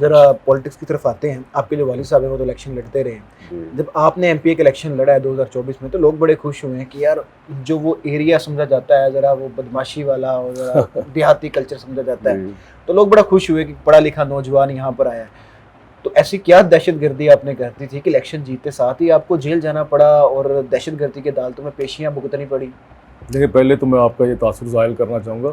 ذرا پولیٹکس کی طرف آتے ہیں. آپ کے جو والد صاحب ہیں وہ تو الیکشن لڑتے رہے ہیں. جی جب آپ نے ایم پی اے کا الیکشن لڑا ہے 2024 میں تو لوگ بڑے خوش ہوئے ہیں کہ یار جو وہ ایریا سمجھا جاتا ہے ذرا وہ بدماشی والا اور ذرا دیہاتی کلچر سمجھا جاتا ہے, جی. تو لوگ بڑا خوش ہوئے کہ پڑھا لکھا نوجوان یہاں پر آیا ہے. تو ایسی کیا دہشت گردی آپ نے کرتی تھی کہ الیکشن جیتتے ساتھ ہی آپ کو جیل جانا پڑا اور دہشت گردی کے عدالتوں میں پیشیاں بھگتنی پڑی؟ دیکھیے پہلے تو میں آپ کا یہ تاثر ظاہر کرنا چاہوں گا,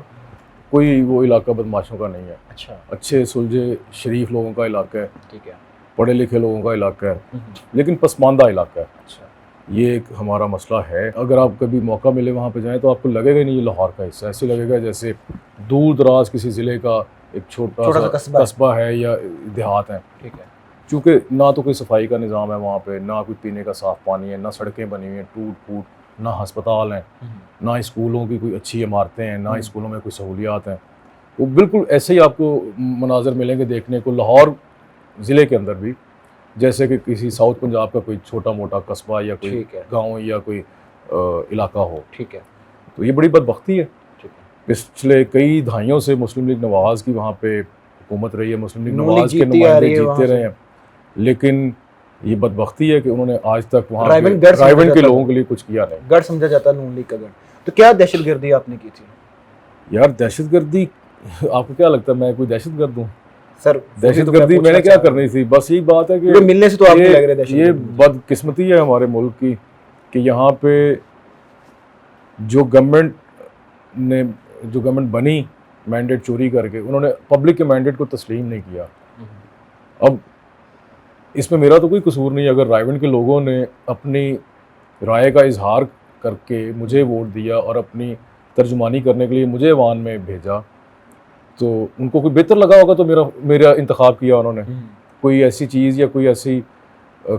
کوئی وہ علاقہ بدماشوں کا نہیں ہے. اچھا, اچھے سلجھے شریف لوگوں کا علاقہ ہے, ٹھیک ہے. پڑھے لکھے لوگوں کا علاقہ ہے, لیکن پسماندہ علاقہ ہے. اچھا, یہ ایک ہمارا مسئلہ ہے. اگر آپ کبھی موقع ملے وہاں پہ جائیں تو آپ کو لگے گا نہیں یہ لاہور کا حصہ, ایسے لگے گا جیسے دور دراز کسی ضلع کا ایک چھوٹا سا قصبہ ہے یا دیہات ہیں. ٹھیک ہے. چونکہ نہ تو کوئی صفائی کا نظام ہے وہاں پہ, نہ کوئی پینے کا صاف پانی ہے, نہ سڑکیں بنی ہوئی ہیں ٹوٹ پھوٹ, نہ ہسپتال ہیں, نہ اسکولوں کی کوئی اچھی عمارتیں ہیں, نہ اسکولوں میں کوئی سہولیات ہیں. وہ بالکل ایسے ہی آپ کو مناظر ملیں گے دیکھنے کو لاہور ضلع کے اندر بھی, جیسے کہ کسی ساؤتھ پنجاب کا کوئی چھوٹا موٹا قصبہ یا کوئی گاؤں یا کوئی علاقہ ہو. ٹھیک ہے. تو یہ بڑی بدبختی ہے. پچھلے کئی دہائیوں سے مسلم لیگ نواز کی وہاں پہ حکومت رہی ہے, مسلم لیگ نواز کے نمائندے جیتتے رہے ہیں, لیکن یہ بدبختی ہے کہ انہوں نے آج تک وہاں رائیونڈ کے لوگوں کے لیے کچھ کیا نہیں. گڑھ سمجھا جاتا ہے نون لیگ کا گڑھ. تو کیا دہشت گردی آپ نے کی تھی؟ یار دہشت گردی, آپ کو کیا لگتا ہے میں کوئی دہشت گرد ہوں؟ سر دہشت گردی میں نے کیا کرنی تھی؟ بس یہی بات ہے کہ ملنے سے تو آپ کو لگ رہا ہے یہ بدقسمتی ہے ہمارے ملک کی کہ یہاں پہ جو گورنمنٹ بنی مینڈیٹ چوری کر کے, انہوں نے پبلک کے مینڈیٹ کو تسلیم نہیں کیا. اب اس میں میرا تو کوئی قصور نہیں. اگر رائیونڈ کے لوگوں نے اپنی رائے کا اظہار کر کے مجھے ووٹ دیا اور اپنی ترجمانی کرنے کے لیے مجھے ایوان میں بھیجا, تو ان کو کوئی بہتر لگا ہوگا تو میرا انتخاب کیا انہوں نے. کوئی ایسی چیز یا کوئی ایسی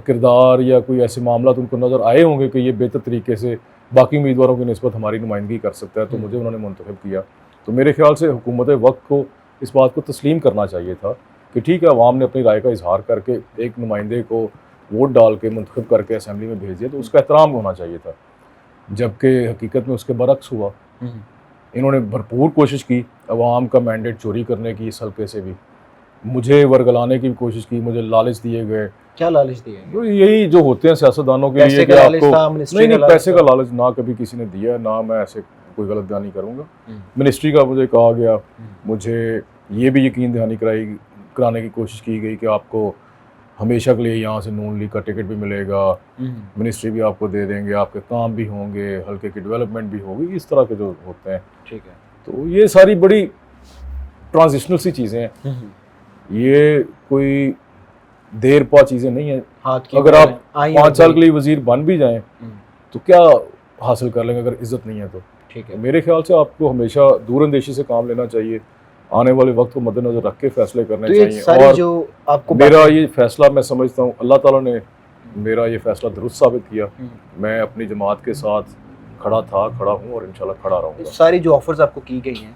کردار یا کوئی ایسے معاملات ان کو نظر آئے ہوں گے کہ یہ بہتر طریقے سے باقی امیدواروں کی نسبت ہماری نمائندگی کر سکتا ہے, تو مجھے انہوں نے منتخب کیا. تو میرے خیال سے حکومت وقت کو اس بات کو تسلیم کرنا چاہیے تھا کہ ٹھیک ہے, عوام نے اپنی رائے کا اظہار کر کے ایک نمائندے کو ووٹ ڈال کے منتخب کر کے اسمبلی میں بھیج دیا, تو اس کا احترام ہونا چاہیے تھا. جبکہ حقیقت میں اس کے برعکس ہوا. انہوں نے بھرپور کوشش کی عوام کا مینڈیٹ چوری کرنے کی, اس حلقے سے بھی مجھے ورگلانے کی کوشش کی, مجھے لالچ دیے گئے. کیا لالچ دیے گئے؟ یہی جو ہوتے ہیں سیاستدانوں کے لیے کہ آپ کو نہیں پیسے کا لالچ نہ کبھی کسی نے دیا, نہ میں ایسے کوئی غلط بیانی کروں گا. منسٹری کا مجھے کہا گیا, مجھے یہ بھی یقین دہانی کرانے کی کوشش کی گئی کہ آپ کو ہمیشہ کے لیے یہاں سے نون لیگ کا ٹکٹ بھی ملے گا, منسٹری بھی آپ کو دے دیں گے, آپ کے کام بھی ہوں گے, حلقے کی ڈیولپمنٹ بھی ہوگی, اس طرح کے جو ہوتے ہیں. ٹھیک ہے. تو یہ ساری بڑی ٹرانزیشنل سی چیزیں ہیں, یہ کوئی دیر پا چیزیں نہیں ہیں. اگر آپ 5 سال کے لیے وزیر بن بھی جائیں تو کیا حاصل کر لیں گے اگر عزت نہیں ہے تو. ٹھیک ہے. میرے خیال سے آپ کو ہمیشہ دور اندیشی سے کام لینا چاہیے, آنے والے وقت کو مد نظر رکھ کے فیصلے کرنے چاہیے. اور جو آپ کو میرا یہ فیصلہ, میں سمجھتا ہوں اللہ تعالیٰ نے میرا یہ فیصلہ درست ثابت کیا. میں اپنی جماعت کے ساتھ کھڑا ہوں اور انشاءاللہ کھڑا رہوں گا. ساری جو آفرز آپ کو کی گئی ہیں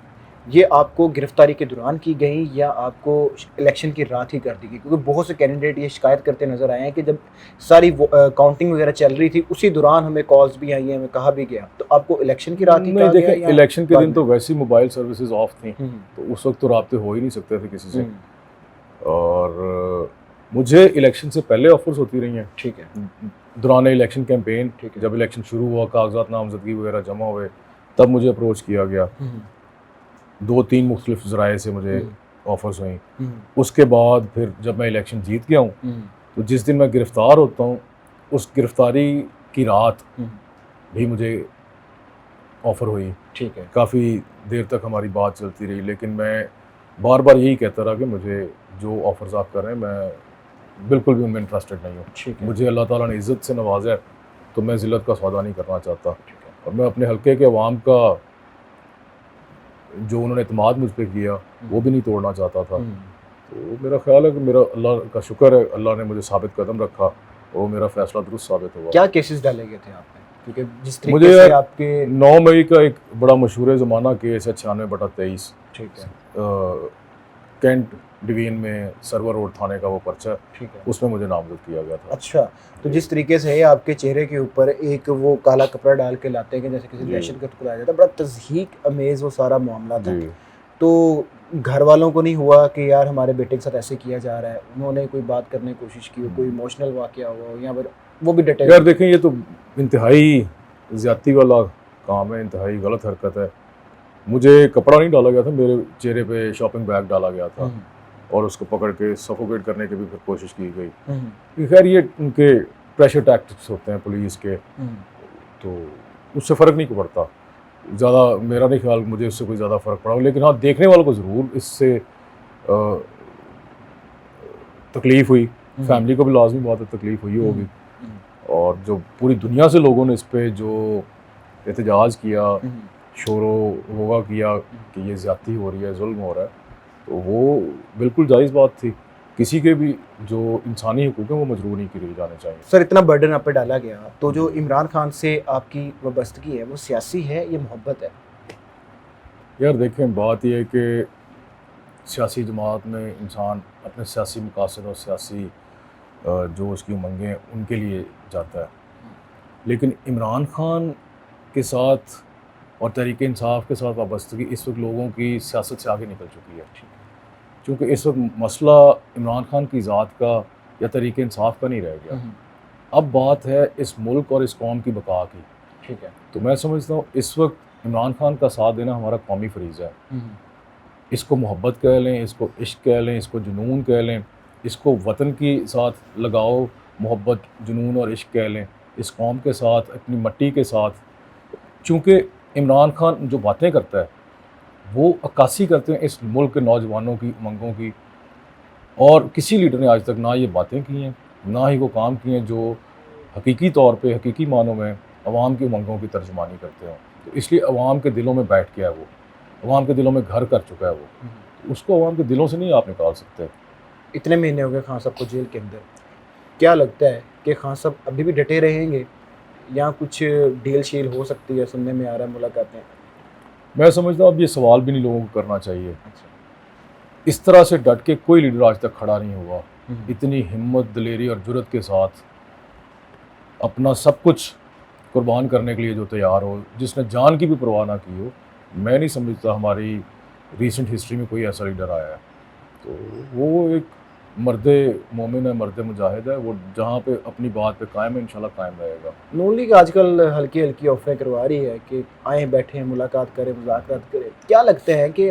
یہ آپ کو گرفتاری کے دوران کی گئی یا آپ کو الیکشن کی رات ہی کر دی گئی؟ کیونکہ بہت سے کینڈیڈیٹ یہ شکایت کرتے نظر آئے ہیں کہ جب ساری کاؤنٹنگ وغیرہ چل رہی تھی اسی دوران ہمیں کالز بھی آئی ہیں, ہمیں کہا بھی گیا. تو آپ کو الیکشن کی رات ہی کہا گیا؟ دیکھیں الیکشن کے دن تو ویسی موبائل سروسز آف تھیں, تو اس وقت تو رابطے ہو ہی نہیں سکتے تھے کسی سے. اور مجھے الیکشن سے پہلے آفرز ہوتی رہی ہیں. ٹھیک ہے. دوران الیکشن کیمپین جب الیکشن شروع ہوا, کاغذات نامزدگی وغیرہ جمع ہوئے, تب مجھے اپروچ کیا گیا. 2-3 مختلف ذرائع سے مجھے آفرز ہوئیں. اس کے بعد پھر جب میں الیکشن جیت گیا ہوں تو جس دن میں گرفتار ہوتا ہوں اس گرفتاری کی رات بھی مجھے آفر ہوئی. ٹھیک ہے. کافی دیر تک ہماری بات چلتی رہی, لیکن میں بار بار یہی کہتا رہا کہ مجھے جو آفرز آپ کر رہے ہیں میں بالکل بھی ان میں انٹرسٹڈ نہیں ہوں. مجھے اللہ تعالیٰ نے عزت سے نوازا ہے تو میں ذلت کا سودا نہیں کرنا چاہتا, اور میں اپنے حلقے کے عوام کا جو انہوں نے اعتماد مجھ پہ کیا وہ بھی نہیں توڑنا چاہتا تھا. تو میرا خیال ہے کہ میرا اللہ کا شکر ہے, اللہ نے مجھے ثابت قدم رکھا اور میرا فیصلہ درست ثابت ہوا. کیا کیسز ڈالے گئے تھے آپ نے؟ کیونکہ جس طریقے سے آپ کے 9 مئی کا ایک بڑا مشہور زمانہ کیس ہے 96/23. ٹھیک ہے. کینٹ ڈوین میں سرور روڈ تھانے کا وہ پرچہ, اس میں مجھے نامزد کیا گیا تھا. اچھا, تو جس طریقے سے آپ کے چہرے کے اوپر ایک وہ کالا کپڑا ڈال کے لاتے ہیں کہ جیسے کسی دہشت گرد کو لایا جاتا ہے, بڑا تضحیک امیز وہ سارا معاملہ تھا. تو گھر والوں کو نہیں ہوا کہ یار ہمارے بیٹے کے ساتھ ایسے کیا جا رہا ہے؟ انہوں نے کوئی بات کرنے کی کوشش کی ہو, کوئی ایموشنل واقعہ ہوا ہو, یا پھر وہ بھی ڈٹے؟ یار دیکھیں, یہ تو انتہائی زیادتی والا کام ہے, انتہائی غلط حرکت ہے. مجھے کپڑا نہیں ڈالا گیا تھا, میرے چہرے پہ شاپنگ بیگ ڈالا گیا تھا اور اس کو پکڑ کے سفوکیٹ کرنے کی بھی پھر کوشش کی گئی. خیر یہ ان کے پریشر ٹیکٹکس ہوتے ہیں پولیس کے, تو اس سے فرق نہیں پڑتا زیادہ. میرا نہیں خیال مجھے اس سے کوئی زیادہ فرق پڑا ہو, لیکن ہاں دیکھنے والوں کو ضرور اس سے تکلیف ہوئی. فیملی کو بھی لازمی بات ہے تکلیف ہوئی ہوگی, اور جو پوری دنیا سے لوگوں نے اس پہ جو احتجاج کیا, شور و ہوگا کیا کہ یہ زیادتی ہو رہی ہے, ظلم ہو رہا ہے, تو وہ بالکل جائز بات تھی. کسی کے بھی جو انسانی حقوق ہیں وہ مجروح نہیں کیے جانے چاہیے. سر اتنا برڈن آپ پہ ڈالا گیا, تو جو عمران خان سے آپ کی وابستگی ہے وہ سیاسی ہے یا محبت ہے؟ یار دیکھیں, بات یہ ہے کہ سیاسی جماعت میں انسان اپنے سیاسی مقاصد اور سیاسی جو اس کی امنگیں ہیں ان کے لیے جاتا ہے, لیکن عمران خان کے ساتھ اور تحریک انصاف کے ساتھ وابستگی اس وقت لوگوں کی سیاست سے آگے نکل چکی ہے. چونکہ اس وقت مسئلہ عمران خان کی ذات کا یا تحریک انصاف کا نہیں رہ گیا, اب بات ہے اس ملک اور اس قوم کی بقا کی. ٹھیک ہے, تو میں سمجھتا ہوں اس وقت عمران خان کا ساتھ دینا ہمارا قومی فریضہ ہے. اس کو محبت کہہ لیں, اس کو عشق کہہ لیں, اس کو جنون کہہ لیں, اس کو وطن کے ساتھ لگاؤ, محبت, جنون اور عشق کہہ لیں, اس قوم کے ساتھ, اپنی مٹی کے ساتھ. چونکہ عمران خان جو باتیں کرتا ہے وہ عکاسی کرتے ہیں اس ملک کے نوجوانوں کی امنگوں کی, اور کسی لیڈر نے آج تک نہ یہ باتیں کی ہیں نہ ہی وہ کام کیے ہیں جو حقیقی طور پہ حقیقی معنوں میں عوام کی امنگوں کی ترجمانی کرتے ہوں. تو اس لیے عوام کے دلوں میں بیٹھ گیا ہے, وہ عوام کے دلوں میں گھر کر چکا ہے, وہ اس کو عوام کے دلوں سے نہیں آپ نکال سکتے. اتنے مہینے ہو گئے خان صاحب کو جیل کے اندر, کیا لگتا ہے کہ خان صاحب ابھی بھی ڈٹے رہیں گے یا کچھ ڈیل شیل ہو سکتی ہے؟ سننے میں آ رہا ہے ملاقاتیں. میں سمجھتا ہوں اب یہ سوال بھی نہیں لوگوں کو کرنا چاہیے. اس طرح سے ڈٹ کے کوئی لیڈر آج تک کھڑا نہیں ہوا, اتنی ہمت, دلیری اور جرت کے ساتھ اپنا سب کچھ قربان کرنے کے لیے جو تیار ہو, جس نے جان کی بھی پرواہ نہ کی ہو. میں نہیں سمجھتا ہماری ریسنٹ ہسٹری میں کوئی ایسا لیڈر آیا ہے. تو وہ ایک مرد مومن ہے, مرد مجاہد ہے, وہ جہاں پہ اپنی بات پہ قائم ہے انشاءاللہ قائم رہے گا. نون لیگ آج کل ہلکی ہلکی آفریں کروا رہی ہے کہ آئیں بیٹھیں ملاقات کریں مذاکرات کریں. کیا لگتا ہے کہ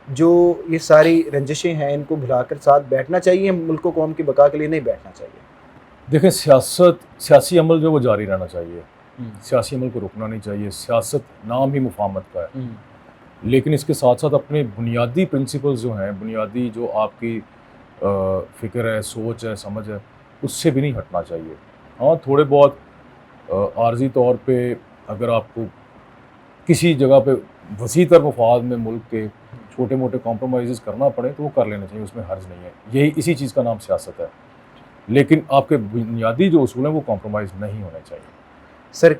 جو یہ ساری رنجشیں ہیں ان کو بھلا کر ساتھ بیٹھنا چاہیے, ملک و قوم کی بقا کے لیے نہیں بیٹھنا چاہیے؟ دیکھیں, سیاسی عمل جو وہ جاری رہنا چاہیے, سیاسی عمل کو رکنا نہیں چاہیے. سیاست نام ہی مفاہمت کا ہے, لیکن اس کے ساتھ ساتھ اپنے بنیادی پرنسپلز جو ہیں, بنیادی جو آپ کی فکر ہے, سوچ ہے, سمجھ ہے, اس سے بھی نہیں ہٹنا چاہیے. ہاں تھوڑے بہت عارضی طور پہ اگر آپ کو کسی جگہ پہ وسیع تر مفاد میں ملک کے چھوٹے موٹے کمپرومائزز کرنا پڑے تو وہ کر لینا چاہیے, اس میں حرج نہیں ہے. یہی اسی چیز کا نام سیاست ہے, لیکن آپ کے بنیادی جو اصول ہیں وہ کمپرومائز نہیں ہونے چاہیے. سر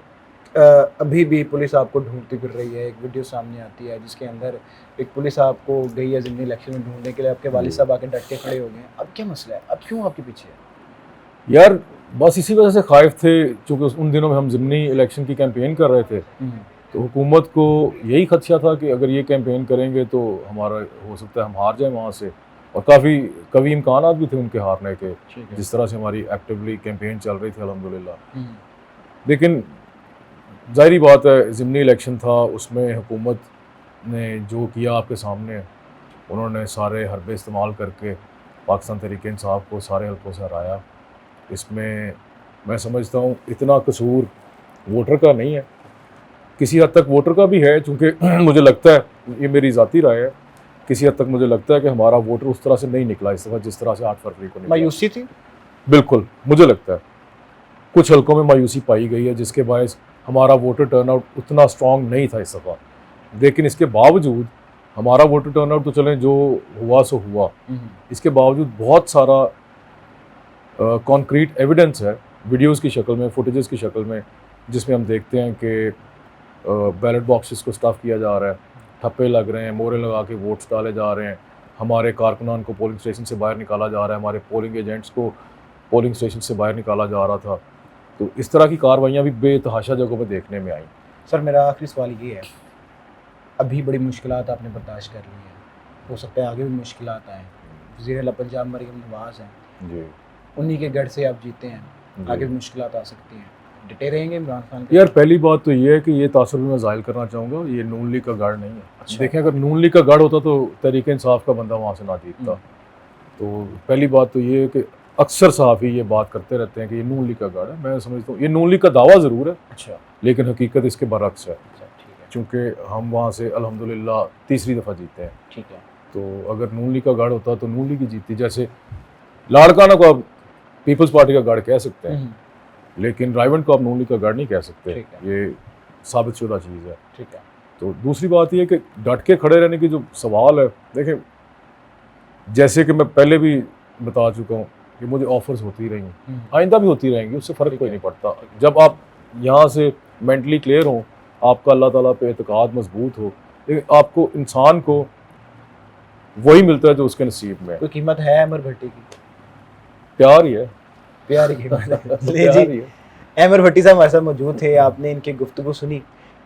ابھی بھی پولیس آپ کو ڈھونڈتی پھر رہی ہے. ایک ویڈیو سامنے آتی ہے جس کے اندر ایک پولیس آپ کو گئی ہے ضمنی الیکشن میں ڈھونڈنے کے لیے, آپ کے والد صاحب آ کے ڈٹ کے کھڑے ہو گئے ہیں. اب کیا مسئلہ ہے, اب کیوں آپ کے پیچھے ہے؟ یار بس اسی وجہ سے خائف تھے, چونکہ ان دنوں میں ہم ضمنی الیکشن کی کیمپین کر رہے تھے, تو حکومت کو یہی خدشہ تھا کہ اگر یہ کیمپین کریں گے تو ہمارا ہو سکتا ہے ہم ہار جائیں وہاں سے, اور کافی کبھی امکانات بھی تھے ان کے ہارنے کے, جس طرح سے ہماری ایکٹیولی کیمپین چل رہی تھی الحمدللہ. لیکن ظاہری بات ہے ضمنی الیکشن تھا, اس میں حکومت نے جو کیا آپ کے سامنے, انہوں نے سارے حربے استعمال کر کے پاکستان تحریک انصاف کو سارے حلقوں سے ہرایا. اس میں سمجھتا ہوں اتنا قصور ووٹر کا نہیں ہے, کسی حد تک ووٹر کا بھی ہے, چونکہ مجھے لگتا ہے, یہ میری ذاتی رائے ہے, کسی حد تک مجھے لگتا ہے کہ ہمارا ووٹر اس طرح سے نہیں نکلا اس دفعہ جس طرح سے 8 فروری کو نکلا. مایوسی تھی بالکل, مجھے لگتا ہے کچھ حلقوں میں مایوسی پائی گئی ہے, جس کے باعث ہمارا ووٹر ٹرن آؤٹ اتنا اسٹرانگ نہیں تھا اس دفعہ. لیکن اس کے باوجود ہمارا ووٹر ٹرن آؤٹ تو چلیں جو ہوا سو ہوا, اس کے باوجود بہت سارا کانکریٹ ایویڈنس ہے ویڈیوز کی شکل میں, فوٹیجز کی شکل میں, جس میں ہم دیکھتے ہیں کہ بیلٹ باکسز کو اسٹف کیا جا رہا ہے, ٹھپے لگ رہے ہیں, مورے لگا کے ووٹس ڈالے جا رہے ہیں, ہمارے کارکنان کو پولنگ اسٹیشن سے باہر نکالا جا رہا ہے, ہمارے پولنگ ایجنٹس کو پولنگ اسٹیشن سے باہر نکالا جا رہا تھا. تو اس طرح کی کارروائیاں بھی بے تحاشا جگہوں پہ دیکھنے میں آئیں. سر میرا آخری سوال یہ ہے, ابھی بڑی مشکلات آپ نے برداشت کر لی ہیں, ہو سکتا ہے آگے بھی مشکلات آئیں. وزیر اعلیٰ پنجاب مریم نواز ہیں, جی انہی کے گڑھ سے آپ جیتے ہیں, جی. آگے بھی مشکلات آ سکتی ہیں, ڈٹے رہیں گے عمران خان کے؟ یار پہلی بات تو یہ ہے کہ یہ تاثر بھی میں ظاہر کرنا چاہوں گا, یہ نون لیگ کا گڑھ نہیں ہے. اچھا. دیکھیں اگر نون لیگ کا گڑھ ہوتا تو تحریک انصاف کا بندہ وہاں سے نہ جیتتا. تو پہلی بات تو یہ ہے کہ اکثر صحافی یہ بات کرتے رہتے ہیں کہ یہ نون لیگ کا گڑھ ہے. میں سمجھتا ہوں یہ نون لیگ کا دعویٰ ضرور ہے, اچھا لیکن حقیقت اس کے برعکس ہے, ٹھیک ہے, چونکہ ہم وہاں سے الحمدللہ تیسری دفعہ جیتے ہیں. ٹھیک ہے. تو اگر نون لیگ کا گڑھ ہوتا تو نون لیگ ہی جیتی. جیسے لاڑکانہ کو آپ پیپلز پارٹی کا گڑھ کہہ سکتے ہیں, لیکن رائیونڈ کو آپ نون لیگ کا گڑھ نہیں کہہ سکتے. ٹھیک ہے. یہ ثابت شدہ چیز ہے. ٹھیک ہے. تو دوسری بات یہ ہے کہ ڈٹ کے کھڑے رہنے کی جو سوال ہے, دیکھیں جیسے کہ میں پہلے بھی بتا چکا ہوں کہ مجھے آفرز ہوتی رہی ہیں, آئندہ بھی ہوتی رہیں گی, اس سے فرق کوئی نہیں پڑتا. جب آپ یہاں سے مینٹلی کلیئر ہوں, آپ کا اللہ تعالیٰ پہ اعتقاد مضبوط ہو, لیکن آپ کو انسان کو وہی ملتا ہے جو اس کے نصیب میں ہے. کوئی قیمت ہے احمر بھٹی کی؟ پیار ہی ہے, پیار کی قیمت ہے. پیار ہی ہے. احمر بھٹی صاحب ہمارے ساتھ موجود تھے, آپ نے ان کی گفتگو سنی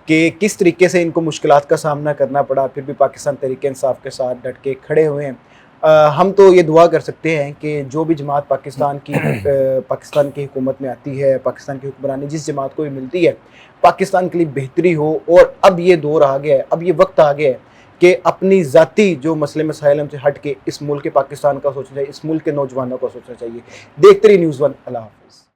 کہ کس طریقے سے ان کو مشکلات کا سامنا کرنا پڑا, پھر بھی پاکستان تحریک انصاف کے ساتھ ڈٹ کے کھڑے ہوئے ہیں. ہم تو یہ دعا کر سکتے ہیں کہ جو بھی جماعت پاکستان کی حکومت میں آتی ہے, پاکستان کی حکمرانی جس جماعت کو بھی ملتی ہے, پاکستان کے لیے بہتری ہو. اور اب یہ دور آ گیا ہے, اب یہ وقت آ گیا ہے کہ اپنی ذاتی جو مسئلے مسائل ہم سے ہٹ کے اس ملک پاکستان کا سوچنا چاہیے, اس ملک کے نوجوانوں کا سوچنا چاہیے. دیکھتے رہیے نیوز ون. اللہ حافظ.